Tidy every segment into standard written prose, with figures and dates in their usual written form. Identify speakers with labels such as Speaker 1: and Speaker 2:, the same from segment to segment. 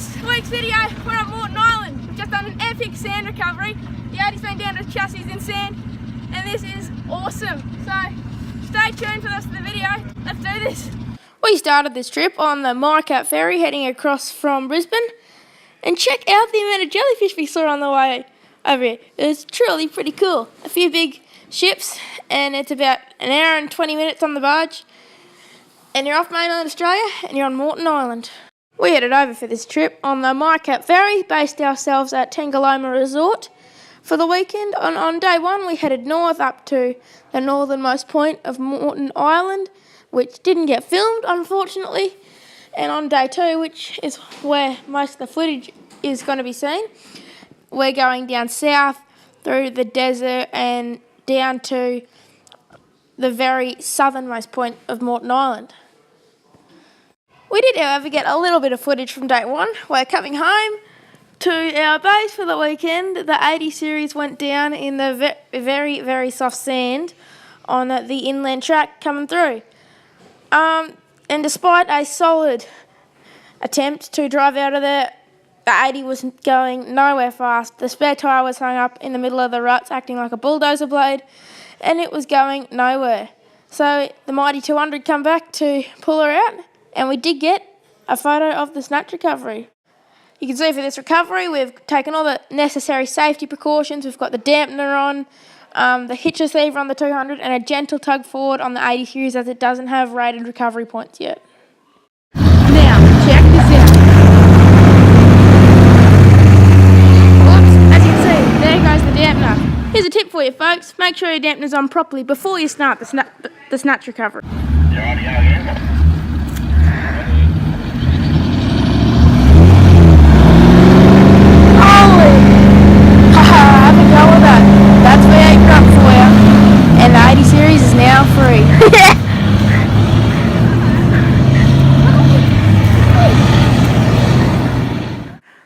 Speaker 1: this week's video, we're at Moreton Island. We've just done an epic sand recovery. The 80's been down to chassis in sand, and this is awesome. So stay tuned for the rest of the video. Let's do this. We started this trip on the Moreton ferry heading across from Brisbane, and check out the amount of jellyfish we saw on the way over here. It was truly pretty cool. A few big ships, and it's about an hour and 20 minutes on the barge, and you're off mainland Australia and you're on Moreton Island. We headed over for this trip on the Moreton ferry, based ourselves at Tengaloma Resort for the weekend. On day one we headed north up to the northernmost point of Moreton Island, which didn't get filmed unfortunately, and on day two, which is where most of the footage is going to be seen, we're going down south through the desert and down to the very southernmost point of Moreton Island. We did, however, get a little bit of footage from day one. We're coming home to our base for the weekend. The 80 series went down in the very, very soft sand on the inland track coming through. And despite a solid attempt to drive out of there, the 80 was going nowhere fast. The spare tyre was hung up in the middle of the ruts, acting like a bulldozer blade, and it was going nowhere. So the mighty 200 come back to pull her out, and we did get a photo of the snatch recovery. You can see for this recovery, we've taken all the necessary safety precautions. We've got the dampener on, the hitch receiver on the 200, and a gentle tug forward on the 80 series, as it doesn't have rated recovery points yet. Now, check this out. Whoops, as you can see, there goes the dampener. Here's a tip for you folks, make sure your dampener's on properly before you start the snatch recovery. That's V8 grunt for you, and the 80 series is now free.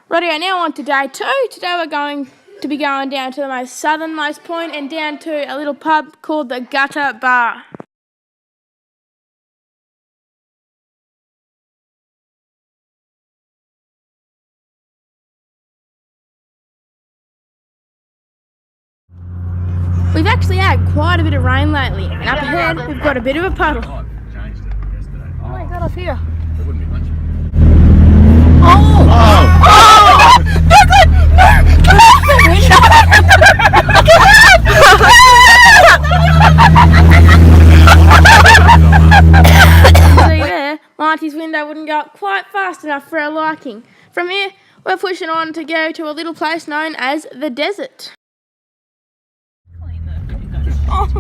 Speaker 1: Rightio, now on to day two. Today we're going to be going down to the most southernmost point and down to a little pub called the Gutter Bar. We've actually had quite a bit of rain lately, and up ahead we've got a bit of a puddle.
Speaker 2: Oh
Speaker 1: my god, up here.
Speaker 2: There wouldn't be much.
Speaker 1: Oh! Oh! See there, Marty's window wouldn't go up quite fast enough for our liking. From here, we're pushing on to go to a little place known as the desert.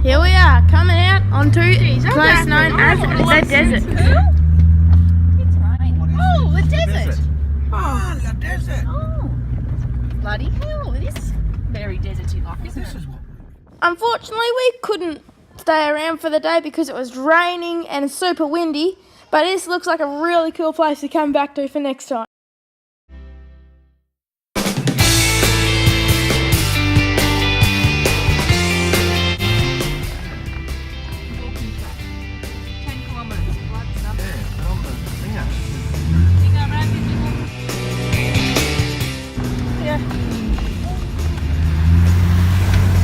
Speaker 1: Here we are, coming out onto a place known as the desert.
Speaker 3: It's raining. Oh, the desert.
Speaker 2: Oh, the desert.
Speaker 3: Oh, bloody hell. It is very deserty like, isn't it?
Speaker 1: Unfortunately, we couldn't stay around for the day because it was raining and super windy, but this looks like a really cool place to come back to for next time.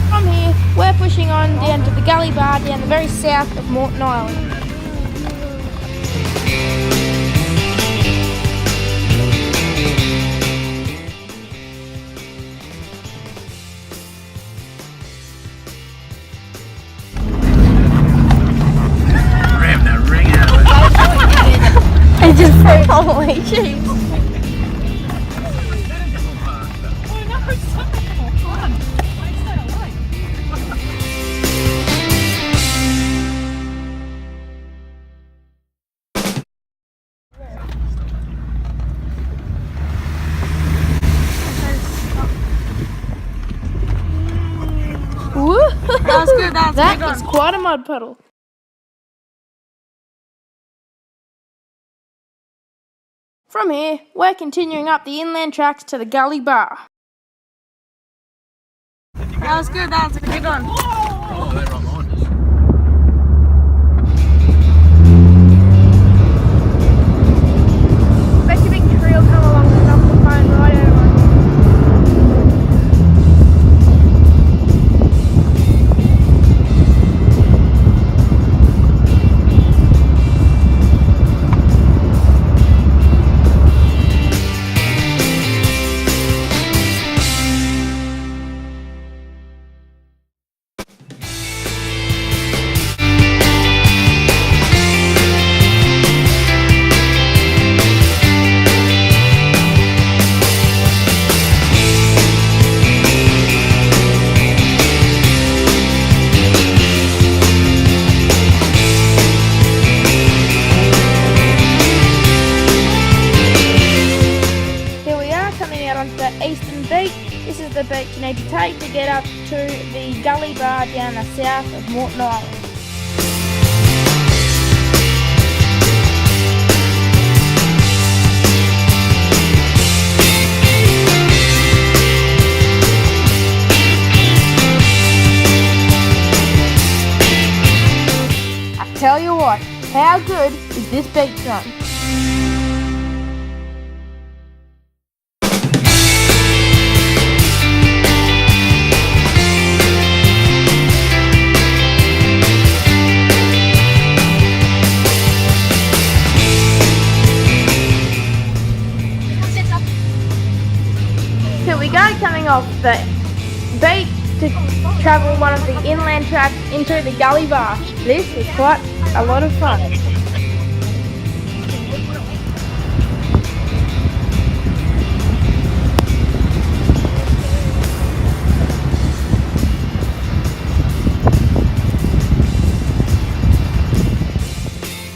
Speaker 1: From here, we're pushing on down to the Gully Bar down the very south of Moreton Island.
Speaker 2: Ram that ring out of it.
Speaker 1: And just threw holy jeez.
Speaker 3: That was good.
Speaker 1: That is quite a mud puddle. From here, we're continuing up the inland tracks to the Gully Bar.
Speaker 3: That was good. That was a good one.
Speaker 2: Oh, they're right behind us.
Speaker 1: Bet you big tree will come along the top. take to get up to the gully bar down the south of Moreton Island. I tell you what, how good is this beach run? Here we go, coming off the beach to travel one of the inland tracks into the gully bar. This is quite a lot of fun.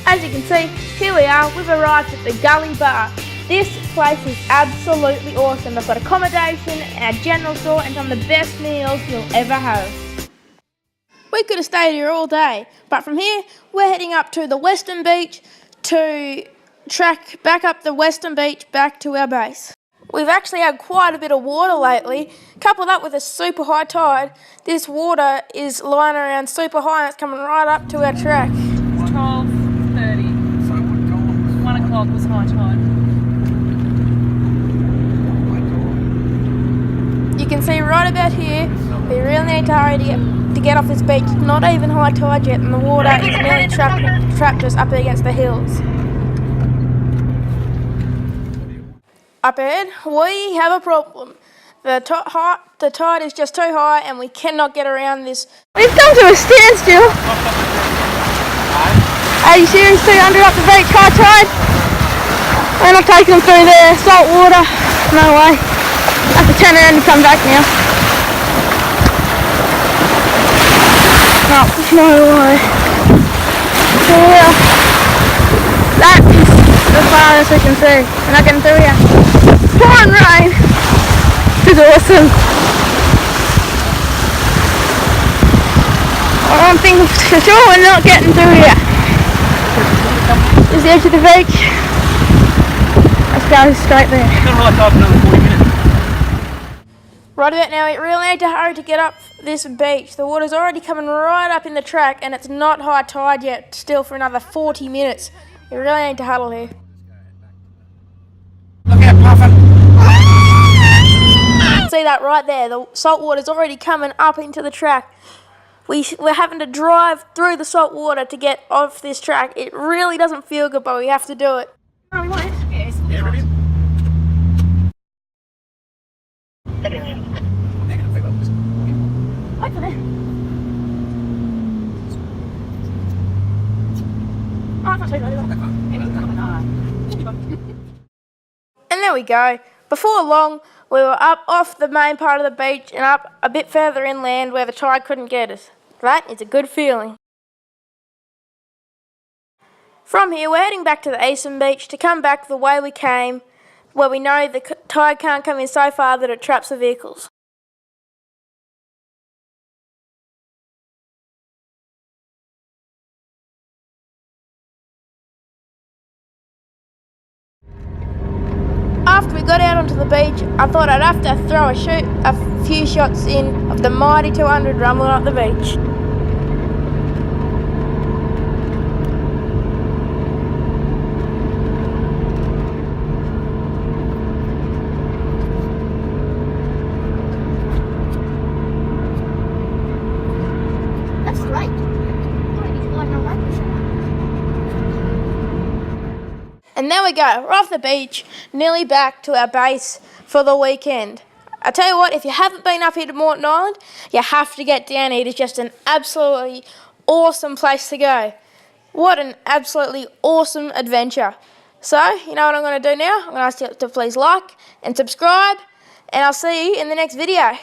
Speaker 1: As you can see, here we are, we've arrived at the gully bar. This place is absolutely awesome. They've got accommodation, a general store and some of the best meals you'll ever have. We could have stayed here all day, but from here we're heading up to the western beach to track back up the western beach back to our base. We've actually had quite a bit of water lately. Coupled up with a super high tide, this water is lying around super high and it's coming right up to our track.
Speaker 3: 12:30. 1 o'clock was high tide.
Speaker 1: You can see right about here, we really need to hurry to get off this beach. It's not even high tide yet and the water is nearly trapped us up against the hills. Up ahead, we have a problem. The tide is just too high and we cannot get around this. We've come to a standstill. Are you serious? 200 up the beach, high tide? We're not taking them through there. Salt water, no way. I have to turn around and come back now. Oh, no way. Yeah. That is the farthest we can see. We're not getting through here. Pouring rain. This is awesome. I'm thinking for sure we're not getting through here. This is the edge of the beach. Let's go straight there. Right about now, we really need to hurry to get up this beach. The water's already coming right up in the track and it's not high tide yet, still for another 40 minutes. We really need to huddle here.
Speaker 2: Look out, Puffin!
Speaker 1: See that right there, the salt water's already coming up into the track. We're having to drive through the salt water to get off this track. It really doesn't feel good, but we have to do it.
Speaker 3: No, we won't. Yes.
Speaker 2: Yeah, ready?
Speaker 1: Hopefully. Oh, it's not too bad, and there we go. Before long, we were up off the main part of the beach and up a bit further inland where the tide couldn't get us. That is a good feeling. From here, we're heading back to the eastern beach to come back the way we came, where we know the tide can't come in so far that it traps the vehicles. After we got out onto the beach, I thought I'd have to throw a few shots in of the mighty 200 rumbling up the beach.
Speaker 3: That's great.
Speaker 1: And there we go, we're off the beach, nearly back to our base for the weekend. I tell you what, if you haven't been up here to Moreton Island, you have to get down here. It is just an absolutely awesome place to go. What an absolutely awesome adventure. So, you know what I'm going to do now? I'm going to ask you to please like and subscribe, and I'll see you in the next video.